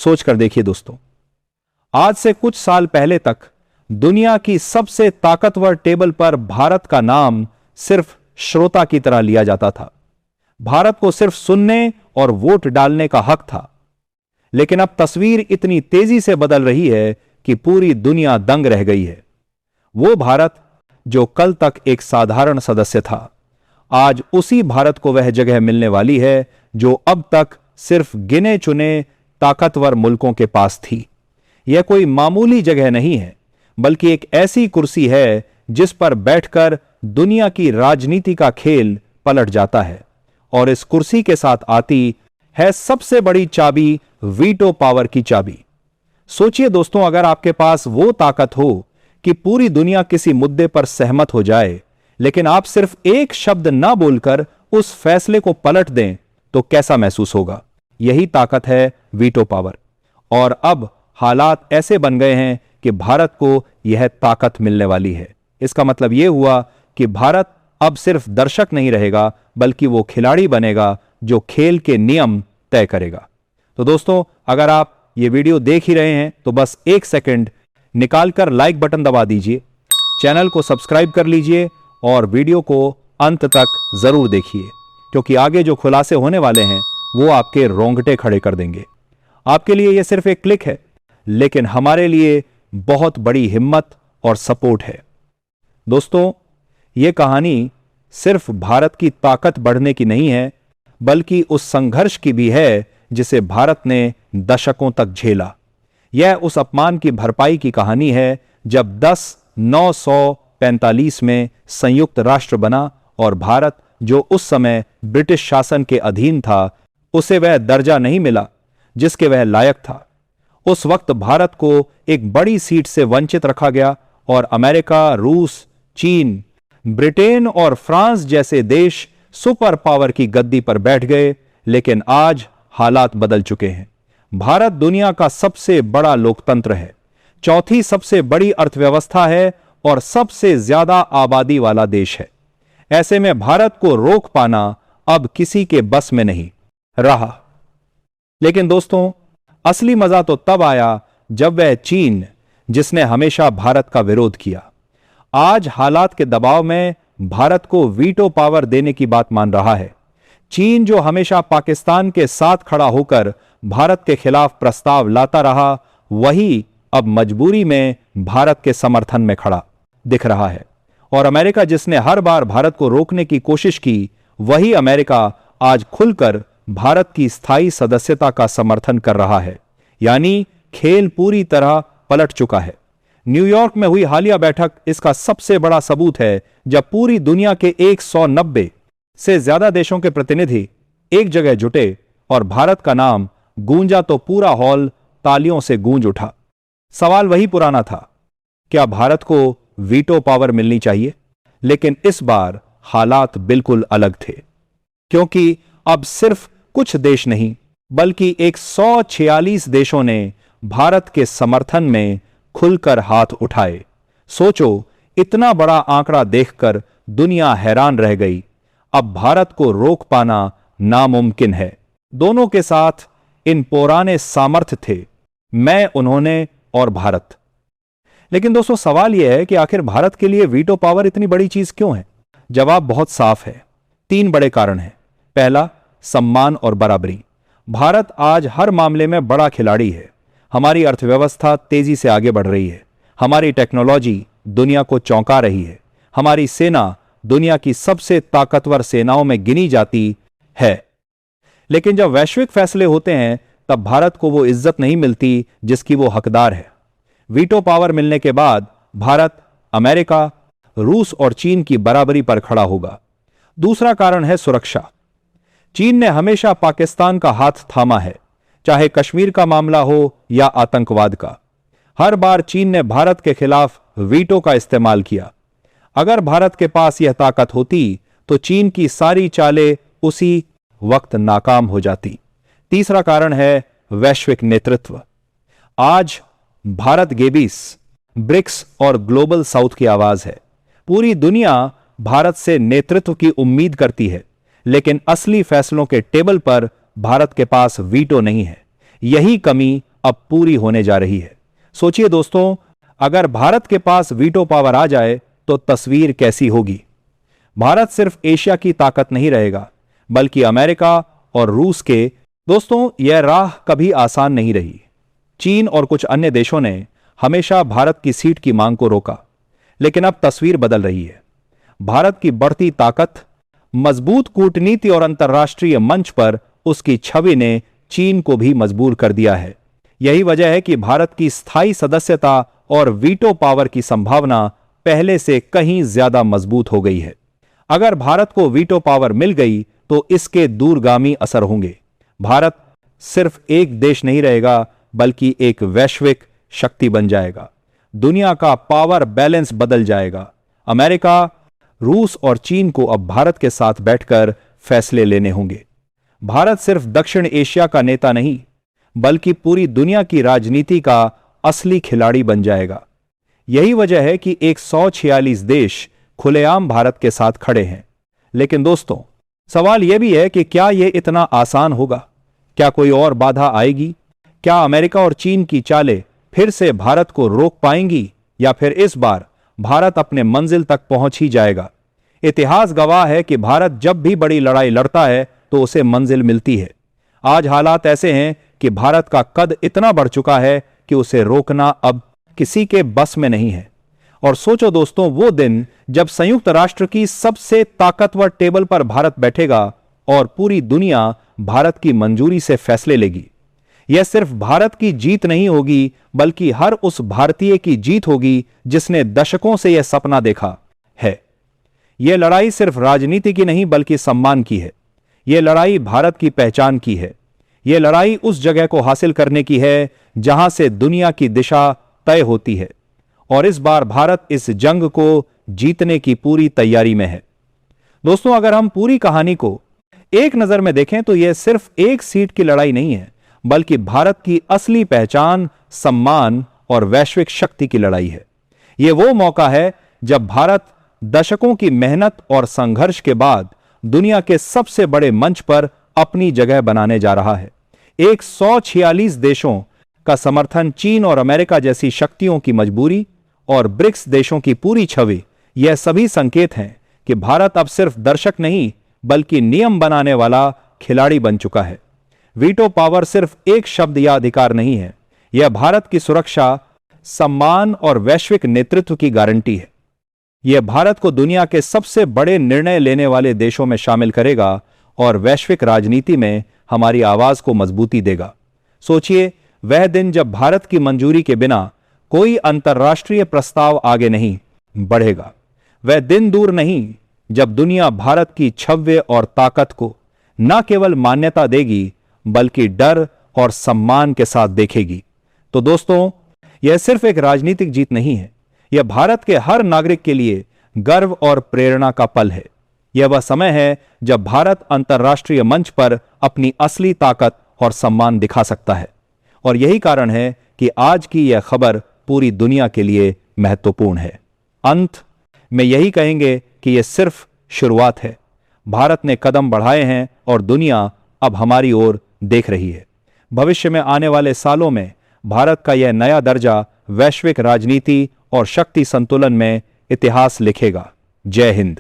सोच कर देखिए दोस्तों, आज से कुछ साल पहले तक दुनिया की सबसे ताकतवर टेबल पर भारत का नाम सिर्फ श्रोता की तरह लिया जाता था। भारत को सिर्फ सुनने और वोट डालने का हक था। लेकिन अब तस्वीर इतनी तेजी से बदल रही है कि पूरी दुनिया दंग रह गई है। वो भारत जो कल तक एक साधारण सदस्य था, आज उसी भारत को वह जगह मिलने वाली है जो अब तक सिर्फ गिने चुने ताकतवर मुल्कों के पास थी। यह कोई मामूली जगह नहीं है, बल्कि एक ऐसी कुर्सी है जिस पर बैठकर दुनिया की राजनीति का खेल पलट जाता है। और इस कुर्सी के साथ आती है सबसे बड़ी चाबी, वीटो पावर की चाबी। सोचिए दोस्तों, अगर आपके पास वो ताकत हो कि पूरी दुनिया किसी मुद्दे पर सहमत हो जाए, लेकिन आप सिर्फ एक शब्द ना बोलकर उस फैसले को पलट दें, तो कैसा महसूस होगा? यही ताकत है वीटो पावर। और अब हालात ऐसे बन गए हैं कि भारत को यह ताकत मिलने वाली है। इसका मतलब यह हुआ कि भारत अब सिर्फ दर्शक नहीं रहेगा, बल्कि वो खिलाड़ी बनेगा जो खेल के नियम तय करेगा। तो दोस्तों, अगर आप ये वीडियो देख ही रहे हैं तो बस एक सेकंड निकालकर लाइक बटन दबा दीजिए, चैनल को सब्सक्राइब कर लीजिए और वीडियो को अंत तक जरूर देखिए, क्योंकि आगे जो खुलासे होने वाले हैं वो आपके रोंगटे खड़े कर देंगे। आपके लिए यह सिर्फ एक क्लिक है, लेकिन हमारे लिए बहुत बड़ी हिम्मत और सपोर्ट है। दोस्तों, यह कहानी सिर्फ भारत की ताकत बढ़ने की नहीं है, बल्कि उस संघर्ष की भी है जिसे भारत ने दशकों तक झेला। यह उस अपमान की भरपाई की कहानी है जब 10/9/45 में संयुक्त राष्ट्र बना और भारत, जो उस समय ब्रिटिश शासन के अधीन था, उसे वह दर्जा नहीं मिला जिसके वह लायक था। उस वक्त भारत को एक बड़ी सीट से वंचित रखा गया और अमेरिका, रूस, चीन, ब्रिटेन और फ्रांस जैसे देश सुपर पावर की गद्दी पर बैठ गए। लेकिन आज हालात बदल चुके हैं। भारत दुनिया का सबसे बड़ा लोकतंत्र है, चौथी सबसे बड़ी अर्थव्यवस्था है और सबसे ज्यादा आबादी वाला देश है। ऐसे में भारत को रोक पाना अब किसी के बस में नहीं रहा। लेकिन दोस्तों, असली मजा तो तब आया जब वह चीन, जिसने हमेशा भारत का विरोध किया, आज हालात के दबाव में भारत को वीटो पावर देने की बात मान रहा है। चीन, जो हमेशा पाकिस्तान के साथ खड़ा होकर भारत के खिलाफ प्रस्ताव लाता रहा, वही अब मजबूरी में भारत के समर्थन में खड़ा दिख रहा है। और अमेरिका, जिसने हर बार भारत को रोकने की कोशिश की, वही अमेरिका आज खुलकर भारत की स्थायी सदस्यता का समर्थन कर रहा है। यानी खेल पूरी तरह पलट चुका है। न्यूयॉर्क में हुई हालिया बैठक इसका सबसे बड़ा सबूत है, जब पूरी दुनिया के 190 से ज्यादा देशों के प्रतिनिधि एक जगह जुटे और भारत का नाम गूंजा तो पूरा हॉल तालियों से गूंज उठा। सवाल वही पुराना था, क्या भारत को वीटो पावर मिलनी चाहिए? लेकिन इस बार हालात बिल्कुल अलग थे, क्योंकि अब सिर्फ कुछ देश नहीं, बल्कि 146 देशों ने भारत के समर्थन में खुलकर हाथ उठाए। सोचो, इतना बड़ा आंकड़ा देखकर दुनिया हैरान रह गई। अब भारत को रोक पाना नामुमकिन है। दोनों के साथ इन पुराने सामर्थ्य थे, मैं, उन्होंने और भारत। लेकिन दोस्तों, सवाल यह है कि आखिर भारत के लिए वीटो पावर इतनी बड़ी चीज क्यों है? जवाब बहुत साफ है। 3 बड़े कारण हैं। पहला, सम्मान और बराबरी। भारत आज हर मामले में बड़ा खिलाड़ी है। हमारी अर्थव्यवस्था तेजी से आगे बढ़ रही है। हमारी टेक्नोलॉजी दुनिया को चौंका रही है। हमारी सेना दुनिया की सबसे ताकतवर सेनाओं में गिनी जाती है। लेकिन जब वैश्विक फैसले होते हैं, तब भारत को वो इज्जत नहीं मिलती जिसकी वो हकदार है। वीटो पावर मिलने के बाद भारत अमेरिका, रूस और चीन की बराबरी पर खड़ा होगा। दूसरा कारण है सुरक्षा। चीन ने हमेशा पाकिस्तान का हाथ थामा है, चाहे कश्मीर का मामला हो या आतंकवाद का। हर बार चीन ने भारत के खिलाफ वीटो का इस्तेमाल किया। अगर भारत के पास यह ताकत होती तो चीन की सारी चालें उसी वक्त नाकाम हो जाती। तीसरा कारण है वैश्विक नेतृत्व। आज भारत G20, ब्रिक्स और ग्लोबल साउथ की आवाज है। पूरी दुनिया भारत से नेतृत्व की उम्मीद करती है, लेकिन असली फैसलों के टेबल पर भारत के पास वीटो नहीं है। यही कमी अब पूरी होने जा रही है। सोचिए दोस्तों, अगर भारत के पास वीटो पावर आ जाए तो तस्वीर कैसी होगी। भारत सिर्फ एशिया की ताकत नहीं रहेगा, बल्कि अमेरिका और रूस के। दोस्तों, यह राह कभी आसान नहीं रही। चीन और कुछ अन्य देशों ने हमेशा भारत की सीट की मांग को रोका, लेकिन अब तस्वीर बदल रही है। भारत की बढ़ती ताकत, मजबूत कूटनीति और अंतर्राष्ट्रीय मंच पर उसकी छवि ने चीन को भी मजबूर कर दिया है। यही वजह है कि भारत की स्थायी सदस्यता और वीटो पावर की संभावना पहले से कहीं ज्यादा मजबूत हो गई है। अगर भारत को वीटो पावर मिल गई तो इसके दूरगामी असर होंगे। भारत सिर्फ एक देश नहीं रहेगा, बल्कि एक वैश्विक शक्ति बन जाएगा। दुनिया का पावर बैलेंस बदल जाएगा। अमेरिका, रूस और चीन को अब भारत के साथ बैठकर फैसले लेने होंगे। भारत सिर्फ दक्षिण एशिया का नेता नहीं, बल्कि पूरी दुनिया की राजनीति का असली खिलाड़ी बन जाएगा। यही वजह है कि 146 देश खुलेआम भारत के साथ खड़े हैं। लेकिन दोस्तों, सवाल यह भी है कि क्या यह इतना आसान होगा? क्या कोई और बाधा आएगी? क्या अमेरिका और चीन की चालें फिर से भारत को रोक पाएंगी, या फिर इस बार भारत अपने मंजिल तक पहुंच ही जाएगा? इतिहास गवाह है कि भारत जब भी बड़ी लड़ाई लड़ता है तो उसे मंजिल मिलती है। आज हालात ऐसे हैं कि भारत का कद इतना बढ़ चुका है कि उसे रोकना अब किसी के बस में नहीं है। और सोचो दोस्तों, वो दिन जब संयुक्त राष्ट्र की सबसे ताकतवर टेबल पर भारत बैठेगा और पूरी दुनिया भारत की मंजूरी से फैसले लेगी। यह सिर्फ भारत की जीत नहीं होगी, बल्कि हर उस भारतीय की जीत होगी जिसने दशकों से यह सपना देखा है। यह लड़ाई सिर्फ राजनीति की नहीं, बल्कि सम्मान की है। यह लड़ाई भारत की पहचान की है। यह लड़ाई उस जगह को हासिल करने की है जहां से दुनिया की दिशा तय होती है। और इस बार भारत इस जंग को जीतने की पूरी तैयारी में है। दोस्तों, अगर हम पूरी कहानी को एक नजर में देखें तो यह सिर्फ एक सीट की लड़ाई नहीं है, बल्कि भारत की असली पहचान, सम्मान और वैश्विक शक्ति की लड़ाई है। यह वो मौका है जब भारत दशकों की मेहनत और संघर्ष के बाद दुनिया के सबसे बड़े मंच पर अपनी जगह बनाने जा रहा है। 146 देशों का समर्थन, चीन और अमेरिका जैसी शक्तियों की मजबूरी और ब्रिक्स देशों की पूरी छवि, यह सभी संकेत हैं कि भारत अब सिर्फ दर्शक नहीं, बल्कि नियम बनाने वाला खिलाड़ी बन चुका है। वीटो पावर सिर्फ एक शब्द या अधिकार नहीं है, यह भारत की सुरक्षा, सम्मान और वैश्विक नेतृत्व की गारंटी है। यह भारत को दुनिया के सबसे बड़े निर्णय लेने वाले देशों में शामिल करेगा और वैश्विक राजनीति में हमारी आवाज को मजबूती देगा। सोचिए, वह दिन जब भारत की मंजूरी के बिना कोई अंतर्राष्ट्रीय प्रस्ताव आगे नहीं बढ़ेगा। वह दिन दूर नहीं जब दुनिया भारत की छव्य और ताकत को न केवल मान्यता देगी, बल्कि डर और सम्मान के साथ देखेगी। तो दोस्तों, यह सिर्फ एक राजनीतिक जीत नहीं है, यह भारत के हर नागरिक के लिए गर्व और प्रेरणा का पल है। यह वह समय है जब भारत अंतर्राष्ट्रीय मंच पर अपनी असली ताकत और सम्मान दिखा सकता है। और यही कारण है कि आज की यह खबर पूरी दुनिया के लिए महत्वपूर्ण है। अंत में यही कहेंगे कि यह सिर्फ शुरुआत है। भारत ने कदम बढ़ाए हैं और दुनिया अब हमारी ओर देख रही है। भविष्य में आने वाले सालों में भारत का यह नया दर्जा वैश्विक राजनीति और शक्ति संतुलन में इतिहास लिखेगा। जय हिंद।